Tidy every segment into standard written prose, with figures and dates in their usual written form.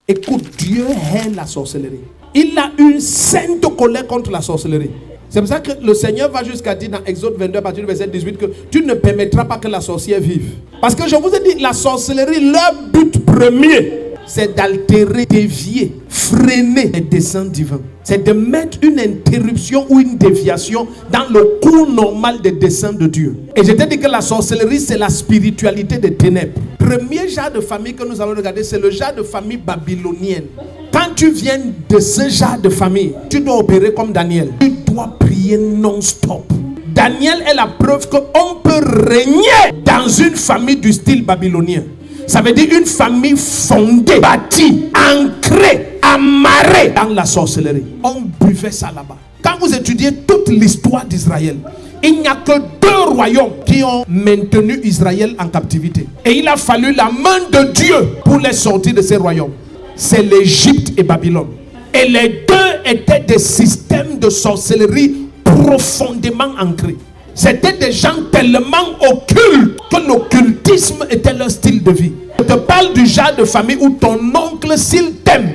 Écoute, Dieu hait la sorcellerie. Il a une sainte colère contre la sorcellerie. C'est pour ça que le Seigneur va jusqu'à dire dans Exode 22 à partir du verset 18 que tu ne permettras pas que la sorcière vive. Parce que je vous ai dit, la sorcellerie, leur but premier, c'est d'altérer, dévier, freiner les desseins divins. C'est de mettre une interruption ou une déviation dans le cours normal des desseins de Dieu. Et je t'ai dit que la sorcellerie, c'est la spiritualité des ténèbres. Premier genre de famille que nous allons regarder, c'est le genre de famille babylonienne. Quand tu viens de ce genre de famille, tu dois opérer comme Daniel. Tu dois prier non-stop. Daniel est la preuve qu'on peut régner dans une famille du style babylonien. Ça veut dire une famille fondée, bâtie, ancrée, amarrée dans la sorcellerie. On buvait ça là-bas. Quand vous étudiez toute l'histoire d'Israël, il n'y a que 2 royaumes qui ont maintenu Israël en captivité. Et il a fallu la main de Dieu pour les sortir de ces royaumes. C'est l'Égypte et Babylone. Et les 2 étaient des systèmes de sorcellerie profondément ancrés. C'était des gens tellement occultes que l'occultisme était leur style de vie. Je te parle du genre de famille où ton oncle, s'il t'aime,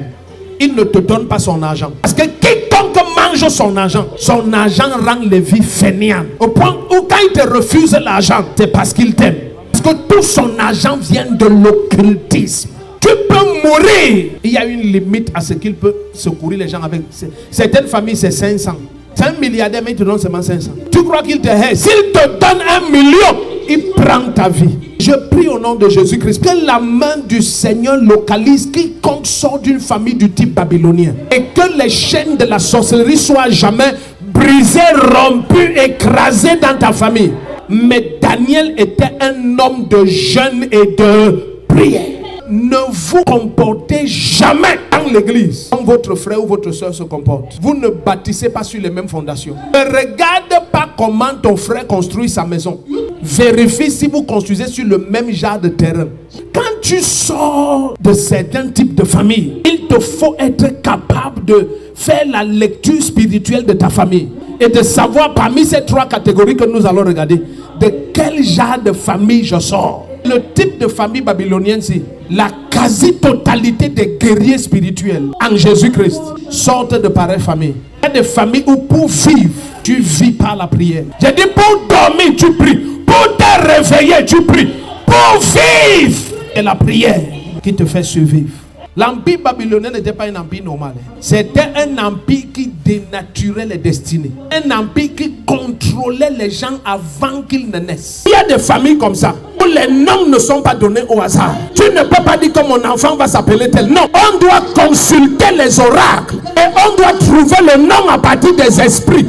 il ne te donne pas son argent. Parce que quiconque mange son argent rend les vies fainéantes. Au point où quand il te refuse l'argent, c'est parce qu'il t'aime. Parce que tout son argent vient de l'occultisme. Tu peux mourir. Il y a une limite à ce qu'il peut secourir les gens avec. Certaines familles, c'est 500. C'est un milliardaire, mais il te donne seulement 500. Tu crois qu'il te hait? S'il te donne 1 million, il prend ta vie. Je prie au nom de Jésus-Christ que la main du Seigneur localise quiconque sort d'une famille du type babylonien. Et que les chaînes de la sorcellerie soient jamais brisées, rompues, écrasées dans ta famille. Mais Daniel était un homme de jeûne et de prière. Ne vous comportez jamais dans l'église comme votre frère ou votre soeur se comporte. Vous ne bâtissez pas sur les mêmes fondations. Ne regarde pas comment ton frère construit sa maison. Vérifie si vous construisez sur le même genre de terrain. Quand tu sors de certains types de familles, il te faut être capable de faire la lecture spirituelle de ta famille et de savoir parmi ces 3 catégories que nous allons regarder, de quel genre de famille je sors. Le type de famille babylonienne, c'est la quasi-totalité des guerriers spirituels en Jésus-Christ sortent de pareilles familles. Il y a des familles où pour vivre, tu vis par la prière. J'ai dit pour dormir, tu pries. Pour te réveiller, tu pries. Pour vivre, c'est la prière qui te fait survivre. L'empire babylonien n'était pas un empire normal. C'était un empire qui dénaturait les destinées. Un empire qui contrôlait les gens avant qu'ils ne naissent. Il y a des familles comme ça où les noms ne sont pas donnés au hasard. Tu ne peux pas dire que mon enfant va s'appeler tel. Non, on doit consulter les oracles. Et on doit trouver le nom à partir des esprits.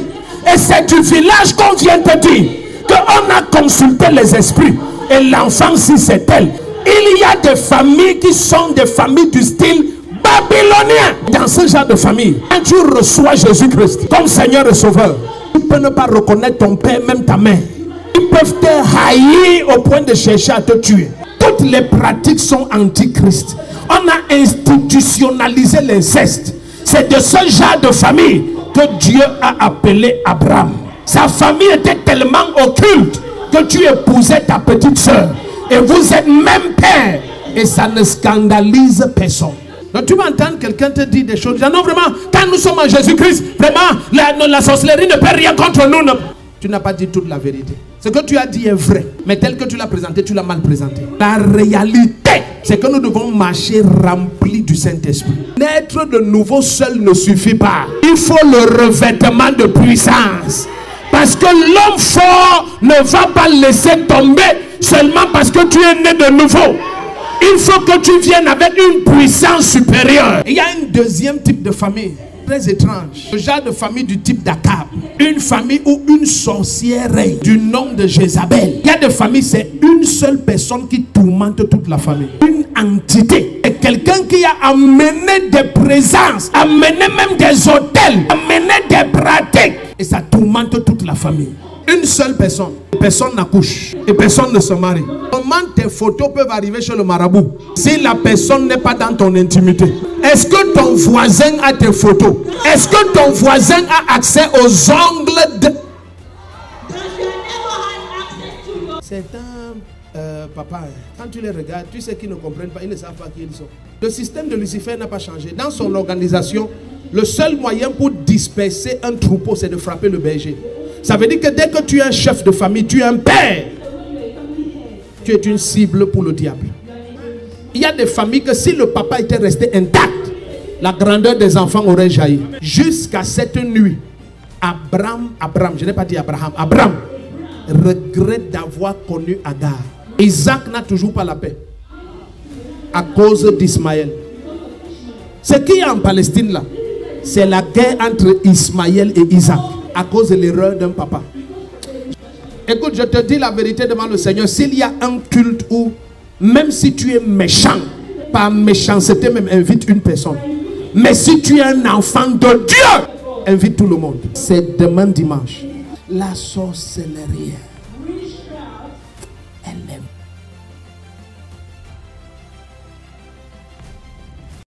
Et c'est du village qu'on vient te dire qu'on a consulté les esprits. Et l'enfant, si c'est tel. Il y a des familles qui sont des familles du style babylonien. Dans ce genre de famille, quand tu reçois Jésus-Christ comme Seigneur et Sauveur, tu peux ne pas reconnaître ton père, même ta mère. Ils peuvent te haïr au point de chercher à te tuer. Toutes les pratiques sont antichrist. On a institutionnalisé l'inceste. C'est de ce genre de famille que Dieu a appelé Abraham. Sa famille était tellement occulte que tu épousais ta petite soeur. Et vous êtes même père. Et ça ne scandalise personne. Donc tu vas entendre quelqu'un te dire des choses. Non, vraiment, quand nous sommes en Jésus-Christ, vraiment, la sorcellerie ne peut rien contre nous. Non. Tu n'as pas dit toute la vérité. Ce que tu as dit est vrai. Mais tel que tu l'as présenté, tu l'as mal présenté. La réalité, c'est que nous devons marcher remplis du Saint-Esprit. Naître de nouveau seul ne suffit pas. Il faut le revêtement de puissance. Parce que l'homme fort ne va pas laisser tomber seulement parce que tu es né de nouveau. Il faut que tu viennes avec une puissance supérieure. Il y a un deuxième type de famille très étrange. Le genre de famille du type d'Akab. Une famille où une sorcière règne du nom de Jézabel. Il y a des familles, c'est une seule personne qui tourmente toute la famille. Une entité. Et quelqu'un qui a amené des présences, amené même des hôtels, amené des pratiques. Et ça tourmente toute la famille. Une seule personne. Personne n'accouche. Et personne ne se marie. Comment tes photos peuvent arriver chez le marabout si la personne n'est pas dans ton intimité? Est-ce que ton voisin a tes photos? Est-ce que ton voisin a accès aux ongles de... C'est un Papa, quand tu les regardes, tu sais qu'ils ne comprennent pas, ils ne savent pas qui ils sont. Le système de Lucifer n'a pas changé. Dans son organisation, le seul moyen pour disperser un troupeau, c'est de frapper le berger. Ça veut dire que dès que tu es un chef de famille, tu es un père, tu es une cible pour le diable. Il y a des familles que si le papa était resté intact, la grandeur des enfants aurait jailli. Jusqu'à cette nuit, Abraham, je n'ai pas dit Abraham, Abraham regrette d'avoir connu Agar. Isaac n'a toujours pas la paix à cause d'Ismaël. Ce qu'il y a en Palestine là, c'est la guerre entre Ismaël et Isaac à cause de l'erreur d'un papa. Écoute, je te dis la vérité devant le Seigneur. S'il y a un culte où, même si tu es méchant, par méchanceté même, invite une personne. Mais si tu es un enfant de Dieu, invite tout le monde. C'est demain dimanche. La sorcellerie.